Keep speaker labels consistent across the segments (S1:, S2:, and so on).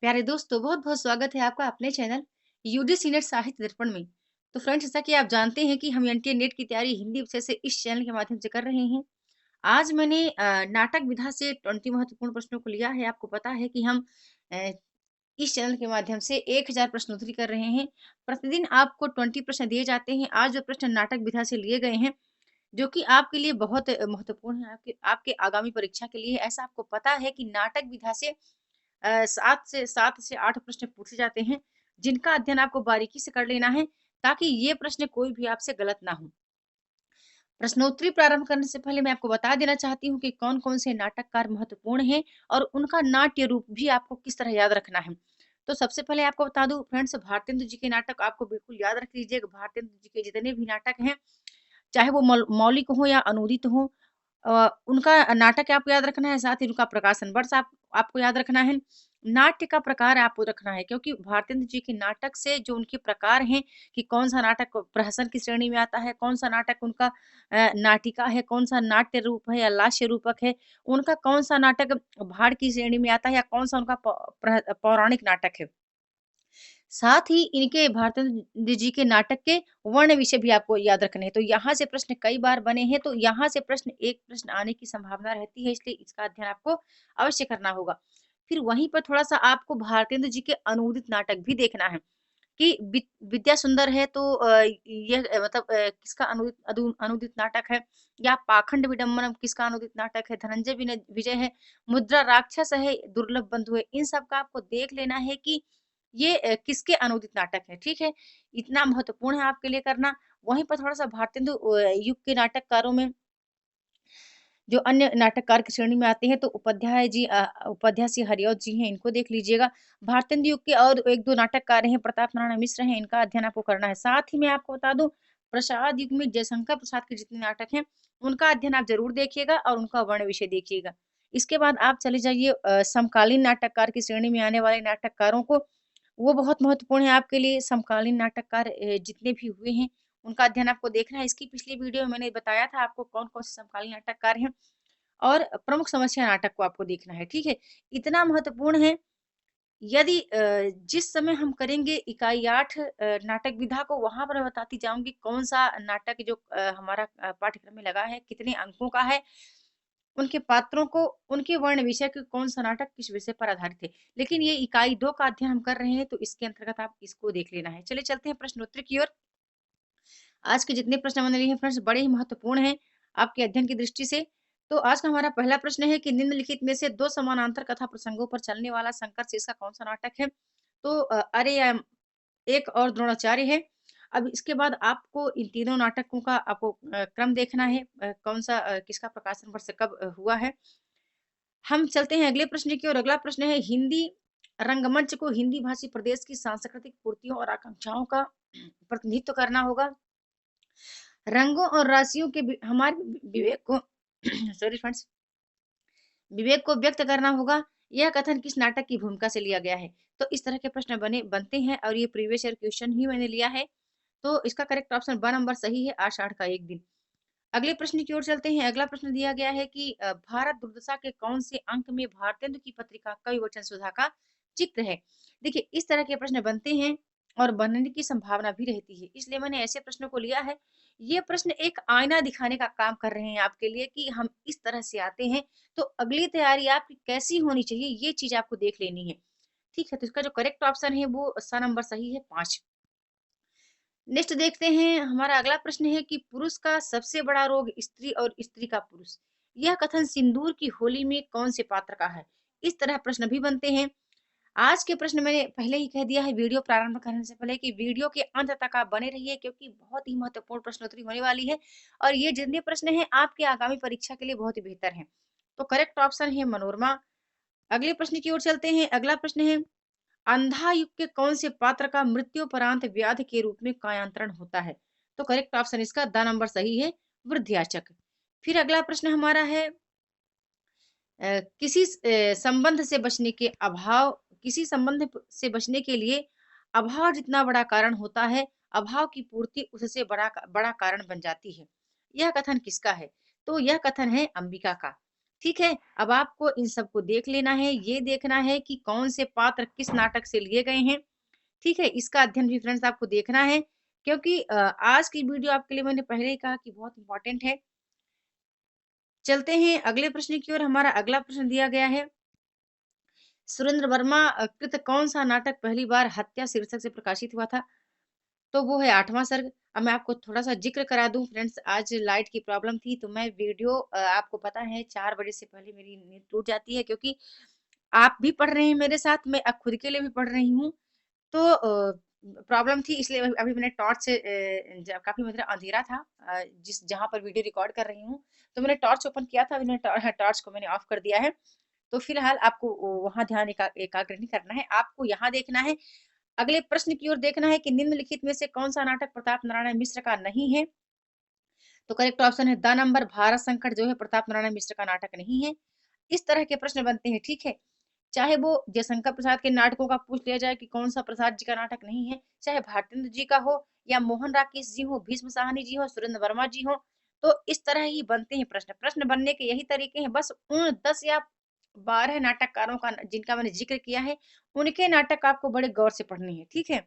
S1: प्यारे दोस्तों, बहुत-बहुत स्वागत है आपका अपने चैनल यूजीसी नेट साहित्य दर्पण में। तो फ्रेंड्स, जैसा कि आप जानते हैं कि हम एनटीए नेट की तैयारी हिंदी विषय से इस चैनल के माध्यम से कर रहे हैं। आज मैंने नाटक विधा से 20 महत्वपूर्ण प्रश्नों को लिया है। आपको पता है कि हम अ, इस चैनल के माध्यम से 1000 प्रश्नोत्तरी कर रहे हैं। प्रतिदिन आपको 20 प्रश्न दिए जाते हैं। आज जो प्रश्न नाटक विधा से लिए गए हैं, जो कि आपके लिए बहुत महत्वपूर्ण है, आपके आपके आगामी परीक्षा के लिए। ऐसा आपको पता है कि नाटक विधा से 7 से 8 प्रश्न पूछे जाते हैं, जिनका अध्ययन आपको बारीकी से कर लेना है, ताकि ये प्रश्न कोई भी आपसे गलत ना हो। प्रश्नोत्तरी प्रारंभ करने से पहले मैं आपको बता देना चाहती हूँ कि कौन-कौन से नाटककार महत्वपूर्ण हैं और उनका नाट्य रूप भी आपको किस तरह याद रखना है। तो सबसे पहले आपको बता दूँ फ्रेंड्स, भारतेंदु जी के नाटक आपको बिल्कुल याद रख लीजिएगा। भारतेंदु जी के जितने भी नाटक हैं, चाहे वो मौलिक हो या अनूदित हो, उनका नाटक आपको याद रखना है, साथ ही उनका प्रकाशन वर्ष आपको याद रखना है। नाट्य का प्रकार आपको रखना है, क्योंकि भारतेंदु जी के नाटक से जो उनके प्रकार हैं कि कौन-सा नाटक प्रहसन की श्रेणी में आता है, कौन-सा नाटक उनका नाटिका है, कौन-सा नाट्य रूप है या लास्य रूपक है, उनका कौन-सा नाटक भाड़ की श्रेणी में आता है या कौन-सा उनका पौराणिक नाटक है। साथ ही इनके भारतेंदु जी के नाटक के वर्ण विषय भी आपको याद रखने हैं। तो यहाँ से प्रश्न कई बार बने हैं, तो यहाँ से एक प्रश्न आने की संभावना रहती है, इसलिए इसका अध्ययन आपको अवश्य करना होगा। फिर वहीं पर थोड़ा-सा आपको भारतेंदु जी के अनूदित नाटक भी देखना है कि विद्या सुंदर है, तो यह मतलब किसका अनूदित नाटक है, या पाखंड विडंबन किसका अनूदित नाटक है, धनंजय विजय है, मुद्रा राक्षस है, दुर्लभ बंधु है। इन सब का आपको देख लेना है कि ये किसके अनूदित नाटक है, ठीक है? इतना महत्वपूर्ण है आपके लिए करना। वहीं पर थोड़ा-सा भारतेंदु युग के नाटककारों में जो अन्य नाटककार की श्रेणी में आते हैं, तो उपाध्याय सिंह हरिऔध जी हैं, इनको देख लीजिएगा। भारतेंदु युग के और 1-2 नाटककार हैं, प्रताप नारायण मिश्र हैं, इनका अध्ययन आपको करना है। साथ ही मैं आपको बता दूँ, प्रसाद युग में जयशंकर प्रसाद के जितने नाटक हैं, उनका अध्ययन आप ज़रूर देखिएगा और उनका वर्ण विषय देखिएगा। इसके बाद आप चले जाइए समकालीन नाटककार की श्रेणी में आने वाले नाटककारों को, वो बहुत महत्वपूर्ण है आपके लिए। समकालीन नाटककार जितने भी हुए हैं, उनका अध्ययन आपको देखना है। इसकी पिछली वीडियो में मैंने बताया था आपको कौन-कौन से समकालीन नाटककार हैं, और प्रमुख समस्या नाटक को आपको देखना है, ठीक है? इतना महत्वपूर्ण है। यदि जिस समय हम करेंगे इकाई 8 नाटक विधा को, वहाँ पर मैं बताती जाऊँगी कौन-सा नाटक जो हमारा पाठ्यक्रम में लगा है, कितने अंकों का है, उनके पात्रों को, उनके वर्ण विषय के कौन-सा नाटक किस विषय पर आधारित है। लेकिन ये इकाई 2 का अध्ययन हम कर रहे हैं, तो इसके अंतर्गत आप इसको देख लेना है। चलिए चलते हैं प्रश्नोत्तर की ओर। आज के जितने प्रश्न मैंने लिए हैं फ्रेंड्स, बड़े ही महत्वपूर्ण हैं आपके अध्ययन की दृष्टि से। तो आज का हमारा पहला प्रश्न है कि निम्नलिखित में से 2 समानांतर कथा प्रसंगों पर चलने वाला संकर शीर्ष का कौन-सा नाटक है? तो एक और द्रोणाचार्य है। अब इसके बाद आपको इन तीनों नाटकों का आपको क्रम देखना है, कौन-सा किसका प्रकाशन वर्ष कब हुआ है। हम चलते हैं अगले प्रश्न की ओर। अगला प्रश्न है, हिंदी रंगमंच को हिंदी भाषी प्रदेश की सांस्कृतिक पूर्तियों और आकांक्षाओं का प्रतिनिधित्व करना होगा। रंगों और राशियों के हमारे विवेक को सॉरी फ्रेंड्स, विवेक को व्यक्त करना होगा। यह कथन किस नाटक की भूमिका से लिया गया है? तो इस तरह के प्रश्न बनते हैं, और ये प्रीवियस ईयर क्वेश्चन ही मैंने लिया है। तो इसका करेक्ट ऑप्शन ब नंबर सही है, आषाढ़ का एक दिन। अगले प्रश्न की ओर चलते हैं। अगला प्रश्न दिया गया है कि भारत दुर्दशा के कौन से अंक में भारतेंदु की पत्रिका कवि वचन सुधा का चित्र है? देखिए, इस तरह के प्रश्न बनते हैं और बनने की संभावना भी रहती है, इसलिए मैंने ऐसे प्रश्नों को लिया है। ये प्रश्न एक आईना दिखाने का काम कर रहे हैं आपके लिए कि हम इस तरह से आते हैं, तो अगली तैयारी आपकी कैसी होनी चाहिए, ये चीज आपको देख लेनी है। ठीक है, तो इसका जो करेक्ट ऑप्शन है वो स नंबर सही है, 5। नेक्स्ट देखते हैं, हमारा अगला प्रश्न है कि पुरुष का सबसे बड़ा रोग स्त्री और स्त्री का पुरुष, यह कथन सिंदूर की होली में कौन से पात्र का है? इस तरह प्रश्न भी बनते हैं। आज के प्रश्न मैंने पहले ही कह दिया है वीडियो प्रारंभ करने से पहले कि वीडियो के अंत तक आप बने रहिए, क्योंकि बहुत ही महत्वपूर्ण प्रश्नोत्तरी होने वाली है, और ये जितने प्रश्न हैं आपके आगामी परीक्षा के लिए बहुत ही बेहतर हैं। तो करेक्ट ऑप्शन है मनोरमा। अगले प्रश्न की ओर चलते हैं। अगला प्रश्न है, अंधा युग के कौन से पात्र का मृत्युपरांत व्याध के रूप में कायांतरण होता है? तो करेक्ट ऑप्शन इसका द नंबर सही है, वृद्धाचक। फिर अगला प्रश्न हमारा है, संबंध से बचने के अभाव, किसी संबंध से बचने के लिए अभाव जितना बड़ा कारण होता है, अभाव की पूर्ति उससे बड़ा बड़ा कारण बन जाती है। यह कथन किसका है? तो यह कथन है अंबिका का। ठीक है? अब आपको इन सबको देख लेना है, ये देखना है कि कौन से पात्र किस नाटक से लिए गए हैं, ठीक है? इसका अध्ययन भी फ्रेंड्स आपको देखना है क्योंकि आज की वीडियो आपके लिए मैंने पहले ही कहा कि बहुत इम्पोर्टेंट है। चलते हैं अगले प्रश्न की ओर। हमारा अगला प्रश्न दिया गया है, सुरेंद्र वर्मा कृत कौन-सा नाटक पहली बार हत्या शीर्षक से प्रकाशित हुआ था? तो वो है 8वां सर्ग। अब मैं आपको थोड़ा-सा ज़िक्र करा दूँ फ्रेंड्स, आज लाइट की प्रॉब्लम थी तो मैं वीडियो आपको पता है 4 बजे से पहले मेरी नींद टूट जाती है क्योंकि आप भी पढ़ रहे हैं मेरे साथ, मैं अब खुद के लिए भी पढ़ रही हूँ। तो प्रॉब्लम थी इसलिए अभी अभी मैंने टॉर्च से ज काफ़ी मतलब अंधेरा था जिस जहाँ पर वीडियो रिकॉर्ड कर रही हूँ, तो मैंने टॉर्च ओपन किया था, अभी मैंने टॉर्च को मैंने ऑफ कर दिया है। तो फिलहाल आपको वहाँ ध्यान एकाग्र नहीं करना है, आपको यहाँ देखना है। अगले प्रश्न की ओर देखना है कि निम्नलिखित में से कौन-सा नाटक प्रताप नारायण मिश्र का नहीं है? तो करेक्ट ऑप्शन है द नंबर। भारत संकट जो है प्रताप नारायण मिश्र का नाटक नहीं है। इस तरह के प्रश्न बनते हैं, ठीक है? चाहे वो जयशंकर प्रसाद के नाटकों का पूछ लिया जाए कि कौन-सा प्रसाद जी का नाटक नहीं है, चाहे भारतेंद्र जी का हो या मोहन राकेश जी हो, भीष्म साहनी जी हो, सुरेंद्र वर्मा जी हो, तो इस तरह ही बनते हैं प्रश्न। प्रश्न बनने के यही तरीके हैं, बस उन 10 या 12 नाटककारों का जिनका मैंने ज़िक्र किया है, उनके नाटक आपको बड़े गौर से पढ़ने हैं, ठीक है?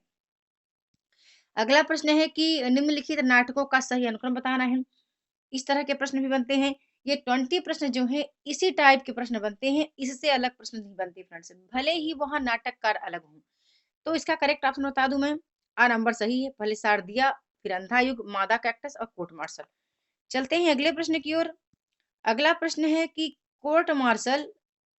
S1: अगला प्रश्न है कि निम्नलिखित नाटकों का सही अनुक्रम बताना है। इस तरह के प्रश्न भी बनते हैं। ये 20 प्रश्न जो हैं, इसी टाइप के प्रश्न बनते हैं, इससे अलग प्रश्न नहीं बनते फ्रेंड्स, भले ही वहाँ नाटककार अलग हों। तो इसका करेक्ट ऑप्शन बता दूँ मैं, नंबर सही है, पहले सारदिया, फिर अंधा युग, मादा कैक्टस और कोर्ट मार्शल। चलते हैं अगले प्रश्न की ओर। अगला प्रश्न है कि कोर्ट मार्शल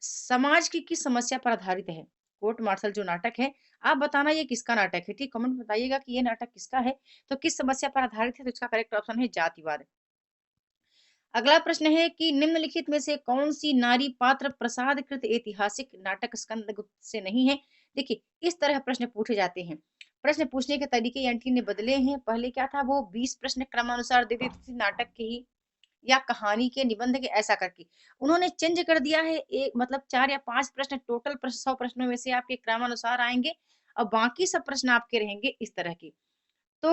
S1: समाज की किस समस्या पर आधारित है? कोर्ट मार्शल जो नाटक है, आप बताना ये किसका नाटक है? ठीक, कमेंट में बताइएगा कि ये नाटक किसका है? तो किस समस्या पर आधारित है? तो इसका करेक्ट ऑप्शन है जातिवाद। अगला प्रश्न है कि निम्नलिखित में से कौन-सी नारी पात्र प्रसाद कृत ऐतिहासिक नाटक स्कंदगुप्त से नहीं है? देखिए, इस तरह प्रश्न पूछे जाते हैं। प्रश्न पूछने के तरीके आंटी ने बदले हैं। पहले क्या था, वो 20 प्रश्न क्रमानुसार दे देती थी नाटक के ही या कहानी के, निबंध के, ऐसा करके। उन्होंने चेंज कर दिया है, एक मतलब 4 या 5 प्रश्न टोटल 100 प्रश्नों में से आपके क्रमानुसार आएँगे और बाकी सब प्रश्न आपके रहेंगे इस तरह के। तो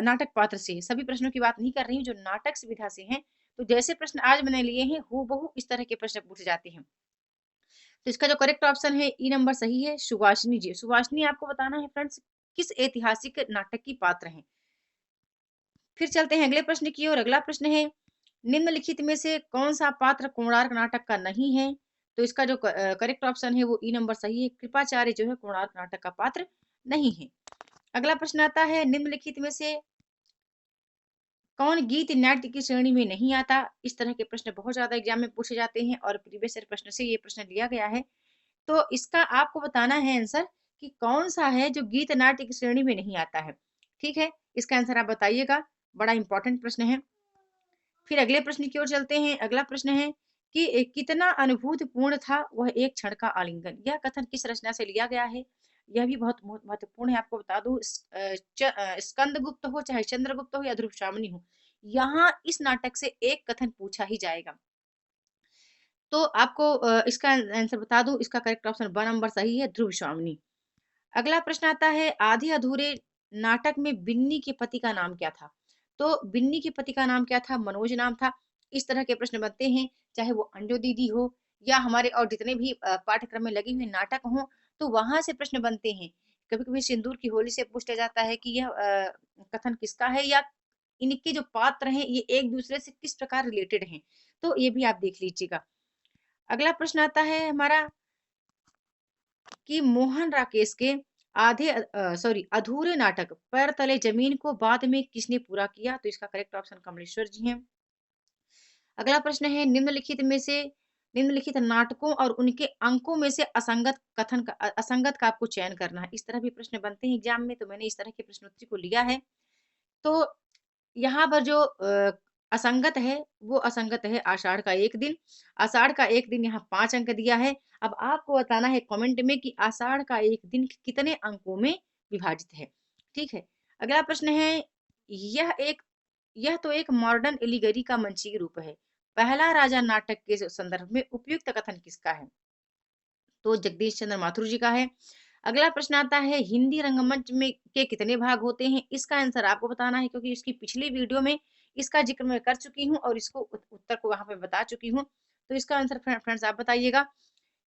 S1: नाटक पात्र से है, सभी प्रश्नों की बात नहीं कर रही हूँ, जो नाटक सुविधा से हैं, तो जैसे प्रश्न आज मैंने लिए हैं, हूबहू इस तरह के प्रश्न पूछे जाते हैं। तो इसका जो करेक्ट ऑप्शन है, ई नंबर सही है, सुभाषिनी जी। सुभाषिनी आपको बताना है फ्रेंड्स, किस ऐतिहासिक नाटक की पात्र हैं। फिर चलते हैं अगले प्रश्न की ओर। अगला प्रश्न है, निम्नलिखित में से कौन-सा पात्र कोणार्क नाटक का नहीं है? तो इसका जो करेक्ट ऑप्शन है, वो ई नंबर सही है, कृपाचार्य जो है कोणार्क नाटक का पात्र नहीं है। अगला प्रश्न आता है, निम्नलिखित में से कौन गीत नाट्य की श्रेणी में नहीं आता? इस तरह के प्रश्न बहुत ज़्यादा एग्ज़ाम में पूछे जाते हैं और प्रीवियस ईयर प्रश्न से ये प्रश्न लिया गया है। तो इसका आपको बताना है आंसर कि कौन-सा है जो गीत नाट्य की श्रेणी में नहीं आता है। ठीक है? इसका आंसर आप बताइएगा, बड़ा इम्पोर्टेंट प्रश्न है। फिर अगले प्रश्न की ओर चलते हैं। अगला प्रश्न है कि कितना अनुभूतिपूर्ण था वह एक क्षण का आलिंगन? यह कथन किस रचना से लिया गया है? यह भी बहुत महत्वपूर्ण है, आपको बता दूँ। स्कंदगुप्त हो, चाहे चंद्रगुप्त हो या ध्रुवशामिनी हो, यहाँ इस नाटक से एक कथन पूछा ही जाएगा। तो आपको इसका आंसर बता दूँ, इसका करेक्ट ऑप्शन ब नंबर सही है, ध्रुवशामिनी। अगला प्रश्न आता है, आधे अधूरे नाटक में बिन्नी के पति का नाम क्या था? तो बिन्नी के पति का नाम क्या था? मनोज नाम था। इस तरह के प्रश्न बनते हैं, चाहे वो अंजू दीदी हो या हमारे और जितने भी पाठ्यक्रम में लगे हुए नाटक हों, तो वहाँ से प्रश्न बनते हैं। कभी-कभी सिंदूर की होली से पूछ लिया जाता है कि यह कथन किसका है या इनके जो पात्र हैं, ये एक-दूसरे से किस प्रकार रिलेटेड हैं? तो ये भी आप देख लीजिएगा। अगला प्रश्न आता है हमारा कि मोहन राकेश के सॉरी अधूरे नाटक पैर तले जमीन को बाद में किसने पूरा किया? तो इसका करेक्ट ऑप्शन कमलेश्वर जी हैं। अगला प्रश्न है, निम्नलिखित नाटकों और उनके अंकों में से असंगत का आपको चयन करना है। इस तरह भी प्रश्न बनते हैं एग्जाम में, तो मैंने इस तरह के प्रश्नोत्तरी को लिया है। तो यहाँ पर जो असंगत है, वो असंगत है आषाढ़ का 1 दिन। आषाढ़ का 1 दिन यहाँ 5 अंक दिया है। अब आपको बताना है कमेंट में कि आषाढ़ का 1 दिन कितने अंकों में विभाजित है। ठीक है? अगला प्रश्न है, यह एक यह तो एक मॉडर्न एलिगरी का मंचीय रूप है। पहला राजा नाटक के संदर्भ में उपयुक्त कथन किसका है? तो जगदीश चंद्र माथुर जी का है। अगला प्रश्न आता है, हिंदी रंगमंच में के कितने भाग होते हैं? इसका आंसर आपको बताना है क्योंकि इसकी पिछली वीडियो में इसका ज़िक्र मैं कर चुकी हूँ और इसको उत्तर को वहाँ पे बता चुकी हूँ। तो इसका आंसर फ्रेंड्स आप बताइएगा।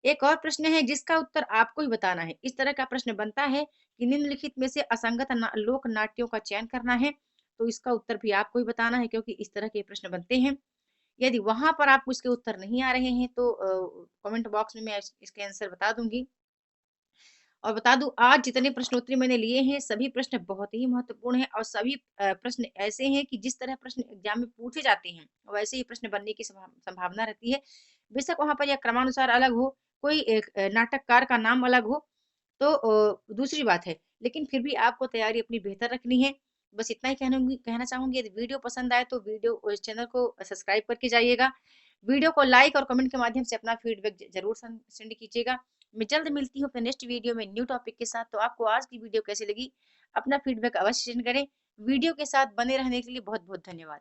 S1: एक और प्रश्न है जिसका उत्तर आपको ही बताना है। इस तरह का प्रश्न बनता है कि निम्नलिखित में से असंगत लोक नाट्यों का चयन करना है। तो इसका उत्तर भी आपको ही बताना है क्योंकि इस तरह के प्रश्न बनते हैं। यदि वहां पर आपको इसके उत्तर नहीं आ रहे हैं तो कमेंट बॉक्स में मैं इसके आंसर बता दूंगी। और बता दूं, आज जितने प्रश्नोत्तरी मैंने लिए हैं सभी प्रश्न बहुत ही महत्वपूर्ण हैं और सभी प्रश्न ऐसे हैं कि जिस तरह प्रश्न एग्जाम में पूछे जाते हैं वैसे ही प्रश्न बनने की संभावना रहती है। बेशक वहां पर यह क्रमानुसार अलग हो, कोई एक नाटककार का नाम अलग हो तो दूसरी बात है, लेकिन फिर भी आपको तैयारी अपनी बेहतर रखनी है। बस इतना ही कहना चाहूंगी। यदि वीडियो पसंद आए तो वीडियो चैनल को सब्सक्राइब करके जाइएगा। वीडियो को लाइक और कमेंट के माध्यम से अपना फीडबैक जरूर सेंड कीजिएगा। मैं जल्द मिलती हूँ अपने नेक्स्ट वीडियो में न्यू टॉपिक के साथ। तो आपको आज की वीडियो कैसी लगी, अपना फीडबैक अवश्य सेंड करें। वीडियो के साथ बने रहने के लिए बहुत बहुत धन्यवाद।